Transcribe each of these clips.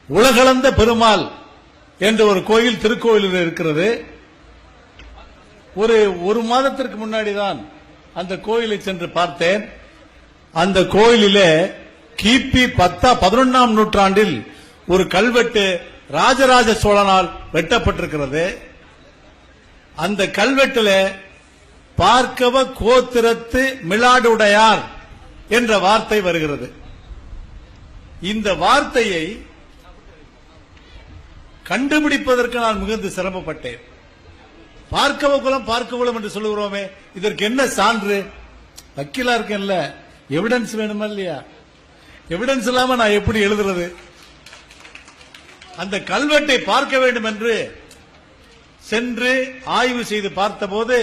உலகளந்த பெருமாள் என்ற ஒரு கோயில் திருக்கோயிலில் இருக்கிறது. ஒரு மாதத்திற்கு முன்னாடிதான் அந்த கோயிலை சென்று பார்த்தேன். அந்த கோயிலிலே கிபி 11ஆம் நூற்றாண்டில் ஒரு கல்வெட்டு ராஜராஜ சோழனால் வெட்டப்பட்டிருக்கிறது. அந்த கல்வெட்டில் பார்க்கவ கோத்திரத்து மிலாடுடையார் என்ற வார்த்தை வருகிறது. இந்த வார்த்தையை கண்டுபிடிப்பதற்கு நான் மிகுந்த சிரமப்பட்டேன். பார்க்கவ குலம் என்று சொல்லுகிறோமே, இதற்கு என்ன சான்று? வக்கீலா இருக்கேன்ல, எவிடன்ஸ் வேணுமா இல்லையா? எவிடன்ஸ் இல்லாம நான் எப்படி எழுதுறது? அந்த கல்வெட்டை பார்க்க வேண்டும் என்று சென்று ஆய்வு செய்து பார்த்தபோது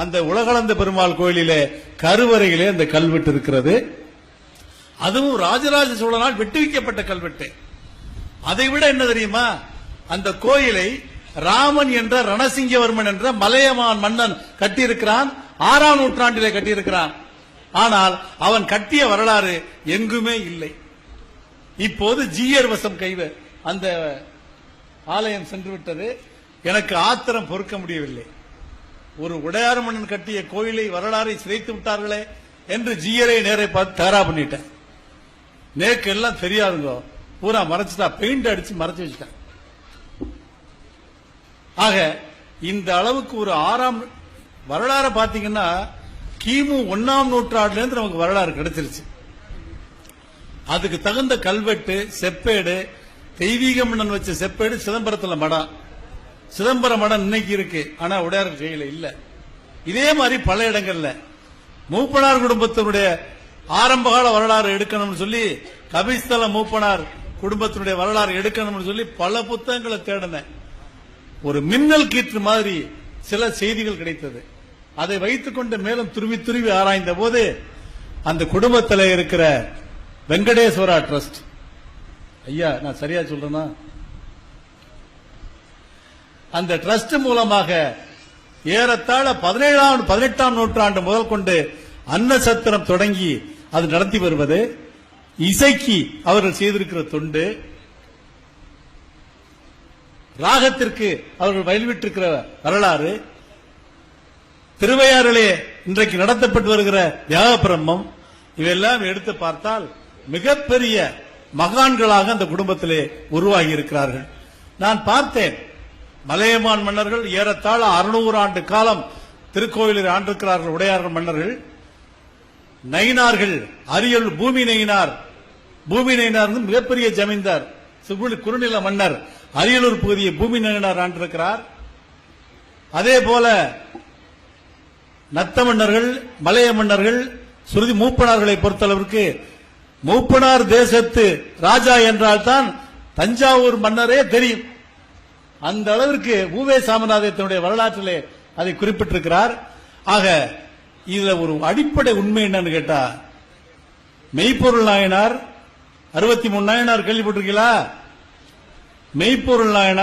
அந்த உலகளந்த பெருமாள் கோயிலிலே கருவறையிலே அந்த கல்வெட்டு இருக்கிறது. அதுவும் ராஜராஜ சோழனால் வெட்டுவிக்கப்பட்ட கல்வெட்டு. அதை விட என்ன தெரியுமா, அந்த கோயிலை ராமன் என்ற ரணசிங்கவர்மன் என்ற மலையமான் மன்னன் கட்டியிருக்கிறான். 6ஆம் நூற்றாண்டிலே கட்டியிருக்கிறான். ஆனால் அவன் கட்டிய வரலாறு எங்குமே இல்லை. இப்போது ஜீயர் வசம் அந்த ஆலயம் சென்று விட்டது. எனக்கு ஆத்திரம் பொறுக்க முடியவில்லை. ஒரு உடையார் மன்னன் கட்டிய கோயிலை வரலாறை சிதைத்து விட்டார்களே என்று ஜீயரை நேரை பார்த்து தயாரா பண்ணிட்டேன். நேக்கு எல்லாம் தெரியாதுங்க, பூரா மறைச்சிட்டா, பெயிண்ட் அடிச்சு மறைச்சு வச்சுட்டேன். ஆக இந்த அளவுக்கு ஒரு 6ஆம் வரலாறு பாத்தீங்கன்னா கிமு 1ஆம் நூற்றாண்டுல இருந்து நமக்கு வரலாறு கிடைச்சிருச்சு. அதுக்கு தகுந்த கல்வெட்டு, செப்பேடு, தெய்வீக மன்னன் வச்ச செப்பேடு சிதம்பரத்துல மடம். சிதம்பரம் மடம் இன்னைக்கு இருக்கு, ஆனா உடையார் கையில இல்ல. இதே மாதிரி பல இடங்கள்ல மூப்பனார் குடும்பத்தினுடைய ஆரம்பகால வரலாறு எடுக்கணும்னு சொல்லி, கபிஸ்தல மூப்பனார் குடும்பத்தினுடைய வரலாறு எடுக்கணும்னு சொல்லி பல புத்தகங்களை தேடினேன். ஒரு மின்னல் கீற்று மாதிரி சில செய்திகள் கிடைத்தது. அதை வைத்துக் கொண்டு மேலும் துருவி ஆராய்ந்த போது அந்த குடும்பத்தில் இருக்கிற வெங்கடேஸ்வரா ட்ரஸ்ட், ஐயா நான் சரியா சொல்றேன்னா, அந்த ட்ரஸ்ட் மூலமாக ஏறத்தாழ 18ஆம் நூற்றாண்டு முதல் கொண்டு அன்னசத்திரம் தொடங்கி அது நடத்தி வருவது, இசைக்கு அவர்கள் செய்திருக்கிற தொண்டு, ராகத்திற்கு அவர்கள் வயல்விட்டிருக்கிற வரலாறு, திருவையாறிலே இன்றைக்கு நடத்தப்பட்டு வருகிற தியாக பிரம்மம், இவையெல்லாம் எடுத்து பார்த்தால் மிகப்பெரிய மகான்களாக அந்த குடும்பத்திலே உருவாகி இருக்கிறார்கள். நான் பார்த்தேன், மலையமான் மன்னர்கள் ஏறத்தாழ 600 ஆண்டு காலம் திருக்கோயிலில் ஆண்டிருக்கிறார்கள் உடையார்கள் மன்னர்கள். நயினார்கள், அரியல் பூமி நயினார் மிகப்பெரிய ஜமீன்தார், குறுநில மன்னர், அரியலூர் பகுதியை பூமி நயினார் ஆண்டிருக்கிறார். அதே போல நத்த மன்னர்கள், மலைய மன்னர்கள், சுருதி மூப்பனார்களை பொறுத்தளவிற்கு மூப்பனார் தேசத்து ராஜா என்றால் தான் தஞ்சாவூர் மன்னரே தெரியும். அந்த அளவிற்கு ஊவே சாமிநாதத்தினுடைய வரலாற்றிலே அதை குறிப்பிட்டிருக்கிறார். ஆக இதுல ஒரு அடிப்படை உண்மை என்னன்னு கேட்டா, மெய்ப்பொருள் நாயனார் 63 நாயனார் கேள்விப்பட்டிருக்கீங்களா? மெய்ப்பொருள் நாயனார்